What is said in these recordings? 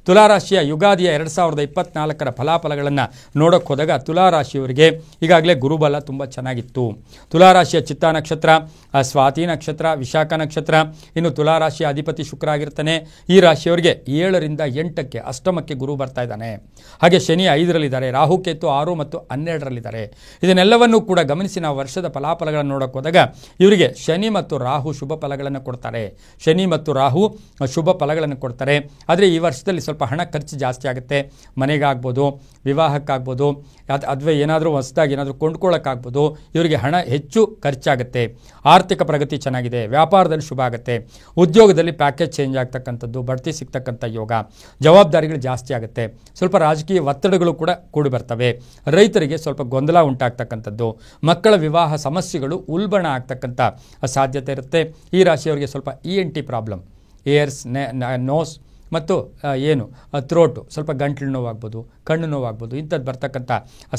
ತುಲಾರಾಶಿಯ ಯುಗಾದಿಯ 2024 ಫಲಾಫಲಗಳನ್ನು ನೋಡೋಕ್ಕೆ ಹೋದಾಗ ತುಲಾರಾಶಿಯವರಿಗೆ ಈಗಾಗಲೇ ಗುರುಬಲ ತುಂಬ ಚೆನ್ನಾಗಿತ್ತು. ತುಲಾರಾಶಿಯ ಚಿತ್ತಾ ನಕ್ಷತ್ರ, ಸ್ವಾತಿ ನಕ್ಷತ್ರ, ವಿಶಾಖ ನಕ್ಷತ್ರ, ಇನ್ನು ತುಲಾರಾಶಿಯ ಅಧಿಪತಿ ಶುಕ್ರ ಆಗಿರ್ತಾನೆ. ಈ ರಾಶಿಯವರಿಗೆ 7ರಿಂದ 8ಕ್ಕೆ ಅಷ್ಟಮಕ್ಕೆ ಗುರು ಬರ್ತಾ ಇದ್ದಾನೆ. ಹಾಗೆ ಶನಿ 5ರಲ್ಲಿದ್ದಾರೆ, ರಾಹುಕೇತು 6 ಮತ್ತು 12ರಲ್ಲಿದ್ದಾರೆ. ಇದನ್ನೆಲ್ಲವನ್ನೂ ಕೂಡ ಗಮನಿಸಿ ನಾವು ವರ್ಷದ ಫಲಾಫಲಗಳನ್ನು ನೋಡೋಕೆ ಹೋದಾಗ ಇವರಿಗೆ ಶನಿ ಮತ್ತು ರಾಹು ಶುಭ ಫಲಗಳನ್ನು ಕೊಡ್ತಾರೆ. ಶನಿ ಮತ್ತು ರಾಹು ಶುಭ ಫಲಗಳನ್ನು ಕೊಡ್ತಾರೆ. ಆದರೆ ಈ ವರ್ಷದಲ್ಲಿ ಸ್ವಲ್ಪ ಹಣ ಖರ್ಚು ಜಾಸ್ತಿ ಆಗುತ್ತೆ. ಮನೆಗಾಗ್ಬೋದು, ವಿವಾಹಕ್ಕಾಗ್ಬೋದು, ಅಥವಾ ಏನಾದರೂ ಹೊಸದಾಗಿ ಏನಾದರೂ ಕೊಂಡ್ಕೊಳ್ಳೋಕ್ಕಾಗ್ಬೋದು. ಇವರಿಗೆ ಹಣ ಹೆಚ್ಚು ಖರ್ಚಾಗುತ್ತೆ. ಆರ್ಥಿಕ ಪ್ರಗತಿ ಚೆನ್ನಾಗಿದೆ, ವ್ಯಾಪಾರದಲ್ಲಿ ಶುಭ ಆಗುತ್ತೆ, ಉದ್ಯೋಗದಲ್ಲಿ ಪ್ಯಾಕೇಜ್ ಚೇಂಜ್ ಆಗ್ತಕ್ಕಂಥದ್ದು, ಬಡ್ತಿ ಸಿಗ್ತಕ್ಕಂಥ ಯೋಗ, ಜವಾಬ್ದಾರಿಗಳು ಜಾಸ್ತಿ ಆಗುತ್ತೆ. ಸ್ವಲ್ಪ ರಾಜಕೀಯ ಒತ್ತಡಗಳು ಕೂಡ ಕೂಡಿ ಬರ್ತವೆ. ರೈತರಿಗೆ ಸ್ವಲ್ಪ ಗೊಂದಲ ಉಂಟಾಗ್ತಕ್ಕಂಥದ್ದು, ಮಕ್ಕಳ ವಿವಾಹ ಸಮಸ್ಯೆಗಳು ಉಲ್ಬಣ ಆಗ್ತಕ್ಕಂಥ ಸಾಧ್ಯತೆ ಇರುತ್ತೆ. ಈ ರಾಶಿಯವರಿಗೆ ಸ್ವಲ್ಪ ENT ಪ್ರಾಬ್ಲಮ್, ಏರ್ಸ್, ನೋಸ್ ಮತ್ತು ಥ್ರೋಟು, ಸ್ವಲ್ಪ ಗಂಟ್ಲು ನೋವಾಗ್ಬೋದು, ಕಣ್ಣು ನೋವಾಗ್ಬೋದು, ಇಂಥದ್ದು ಬರ್ತಕ್ಕಂಥ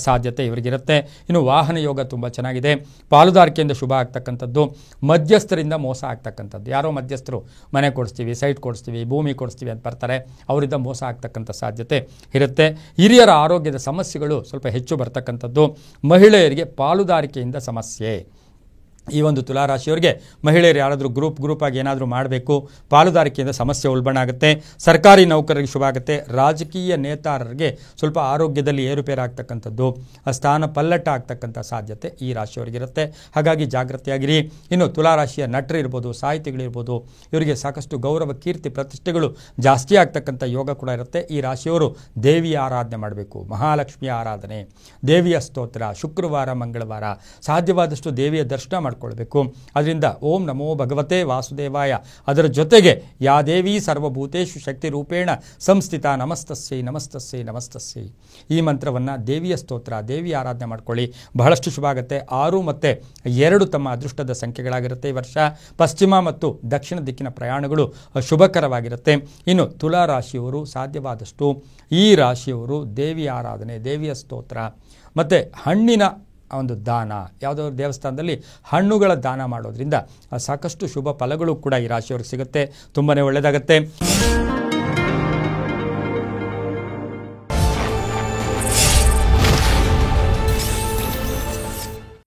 ಸಾಧ್ಯತೆ ಇವರಿಗಿರುತ್ತೆ. ಇನ್ನು ವಾಹನ ಯೋಗ ತುಂಬ ಚೆನ್ನಾಗಿದೆ. ಪಾಲುದಾರಿಕೆಯಿಂದ ಶುಭ ಆಗ್ತಕ್ಕಂಥದ್ದು, ಮಧ್ಯಸ್ಥರಿಂದ ಮೋಸ ಆಗ್ತಕ್ಕಂಥದ್ದು. ಯಾರೋ ಮಧ್ಯಸ್ಥರು ಮನೆ ಕೊಡಿಸ್ತೀವಿ, ಸೈಟ್ ಕೊಡಿಸ್ತೀವಿ, ಭೂಮಿ ಕೊಡಿಸ್ತೀವಿ ಅಂತ ಬರ್ತಾರೆ, ಅವರಿಂದ ಮೋಸ ಆಗ್ತಕ್ಕಂಥ ಸಾಧ್ಯತೆ ಇರುತ್ತೆ. ಹಿರಿಯರ ಆರೋಗ್ಯದ ಸಮಸ್ಯೆಗಳು ಸ್ವಲ್ಪ ಹೆಚ್ಚು ಬರ್ತಕ್ಕಂಥದ್ದು. ಮಹಿಳೆಯರಿಗೆ ಪಾಲುದಾರಿಕೆಯಿಂದ ಸಮಸ್ಯೆ. ಈ ಒಂದು ತುಲಾರಾಶಿಯವರಿಗೆ ಮಹಿಳೆಯರು ಯಾರಾದರೂ ಗ್ರೂಪ್ ಆಗಿ ಏನಾದರೂ ಮಾಡಬೇಕು, ಪಾಲುದಾರಿಕೆಯಿಂದ ಸಮಸ್ಯೆ ಉಲ್ಬಣ ಆಗುತ್ತೆ. ಸರ್ಕಾರಿ ನೌಕರರಿಗೆ ಶುಭ ಆಗುತ್ತೆ. ರಾಜಕೀಯ ನೇತಾರರಿಗೆ ಸ್ವಲ್ಪ ಆರೋಗ್ಯದಲ್ಲಿ ಏರುಪೇರಾಗ್ತಕ್ಕಂಥದ್ದು, ಸ್ಥಾನ ಪಲ್ಲಟ ಆಗ್ತಕ್ಕಂಥ ಸಾಧ್ಯತೆ ಈ ರಾಶಿಯವರಿಗಿರುತ್ತೆ. ಹಾಗಾಗಿ ಜಾಗೃತಿಯಾಗಿರಿ. ಇನ್ನು ತುಲಾರಾಶಿಯ ನಟರಿರ್ಬೋದು, ಸಾಹಿತಿಗಳಿರ್ಬೋದು, ಇವರಿಗೆ ಸಾಕಷ್ಟು ಗೌರವ, ಕೀರ್ತಿ, ಪ್ರತಿಷ್ಠೆಗಳು ಜಾಸ್ತಿ ಆಗ್ತಕ್ಕಂಥ ಯೋಗ ಕೂಡ ಇರುತ್ತೆ. ಈ ರಾಶಿಯವರು ದೇವಿಯ ಆರಾಧನೆ ಮಾಡಬೇಕು. ಮಹಾಲಕ್ಷ್ಮಿಯ ಆರಾಧನೆ, ದೇವಿಯ ಸ್ತೋತ್ರ, ಶುಕ್ರವಾರ, ಮಂಗಳವಾರ ಸಾಧ್ಯವಾದಷ್ಟು ದೇವಿಯ ದರ್ಶನ ಮಾಡಿಕೊಳ್ಬೇಕು. ಅದರಿಂದ ಓಂ ನಮೋ ಭಗವತೆ ವಾಸುದೇವಾಯ, ಅದರ ಜೊತೆಗೆ ಯಾ ದೇವಿ ಸರ್ವಭೂತೇಷು ಶಕ್ತಿ ರೂಪೇಣ ಸಂಸ್ಥಿತ ನಮಸ್ತಸ್ಯೈ ನಮಸ್ತಸ್ಯೈ ನಮಸ್ತಸ್ಯೈ, ಈ ಮಂತ್ರವನ್ನು, ದೇವಿಯ ಸ್ತೋತ್ರ, ದೇವಿಯ ಆರಾಧನೆ ಮಾಡ್ಕೊಳ್ಳಿ. ಬಹಳಷ್ಟು ಶುಭ ಆಗುತ್ತೆ. 6 ಮತ್ತು 2 ತಮ್ಮ ಅದೃಷ್ಟದ ಸಂಖ್ಯೆಗಳಾಗಿರುತ್ತೆ. ಈ ವರ್ಷ ಪಶ್ಚಿಮ ಮತ್ತು ದಕ್ಷಿಣ ದಿಕ್ಕಿನ ಪ್ರಯಾಣಗಳು ಶುಭಕರವಾಗಿರುತ್ತೆ. ಇನ್ನು ತುಲಾ ರಾಶಿಯವರು ಸಾಧ್ಯವಾದಷ್ಟು ಈ ರಾಶಿಯವರು ದೇವಿಯ ಆರಾಧನೆ, ದೇವಿಯ ಸ್ತೋತ್ರ ಮತ್ತು ಹಣ್ಣಿನ ಒಂದು ದಾನ, ಯಾವುದಾದ್ರು ದೇವಸ್ಥಾನದಲ್ಲಿ ಹಣ್ಣುಗಳ ದಾನ ಮಾಡೋದ್ರಿಂದ ಸಾಕಷ್ಟು ಶುಭ ಫಲಗಳು ಕೂಡ ಈ ರಾಶಿಯವ್ರಿಗೆ ಸಿಗುತ್ತೆ. ತುಂಬಾ ಒಳ್ಳೆಯದಾಗುತ್ತೆ.